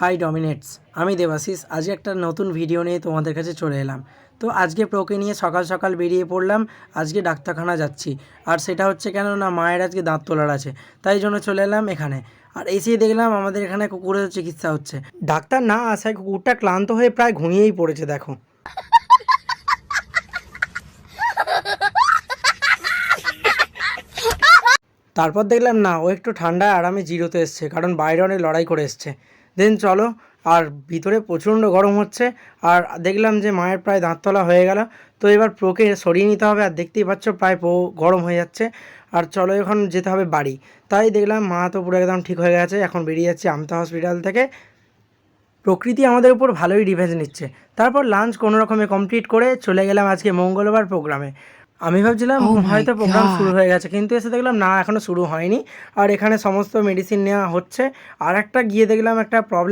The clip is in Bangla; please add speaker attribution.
Speaker 1: হাই ডমিনেটস, আমি দেবাশিস। আজকে একটা নতুন ভিডিও নিয়ে তোমাদের কাছে চলে এলাম। তো আজকে প্রোকে নিয়ে সকাল সকাল বেরিয়ে পড়লাম। আজকে ডাক্তারখানা যাচ্ছি, আর সেটা হচ্ছে কেন না মায়ের আজকে দাঁত তোলার আছে, তাই জন্য চলে এলাম এখানে। আর এসেই দেখলাম আমাদের এখানে কুকুরের চিকিৎসা হচ্ছে। ডাক্তার না আসায় কুকুরটা ক্লান্ত হয়ে প্রায় ঘুমিয়েই পড়েছে, দেখো। তারপর দেখলাম না, ও একটু ঠান্ডায় আরামে জিরোতে এসছে, কারণ বাইরে অনেক লড়াই করে এসছে। দেন চলো, আর ভিতরে প্রচণ্ড গরম হচ্ছে। আর দেখলাম যে মায়ের প্রায় দাঁত তলা হয়ে গেল। তো এবার প্রোকে সরিয়ে নিতে হবে, আর দেখতেই পাচ্ছ প্রায় গরম হয়ে যাচ্ছে। আর চলো এখন যেতে হবে বাড়ি। তাই দেখলাম মা তো পুরো একদম ঠিক হয়ে গেছে, এখন বেরিয়ে যাচ্ছি আমতা হসপিটাল থেকে। প্রকৃতি আমাদের উপর ভালোই রিভেঞ্জ নিচ্ছে। তারপর লাঞ্চ কোনো রকমে কমপ্লিট করে চলে গেলাম আজকে মঙ্গলবার প্রোগ্রামে। আমি ভাবছিলাম
Speaker 2: Oh my
Speaker 1: হয়তো প্রোগ্রাম শুরু
Speaker 2: God.
Speaker 1: হয়ে গেছে, কিন্তু এসে দেখলাম না, এখনও শুরু হয়নি। আর এখানে সমস্ত মেডিসিন নেওয়া হচ্ছে। আর একটা গিয়ে দেখলাম একটা প্রবলেম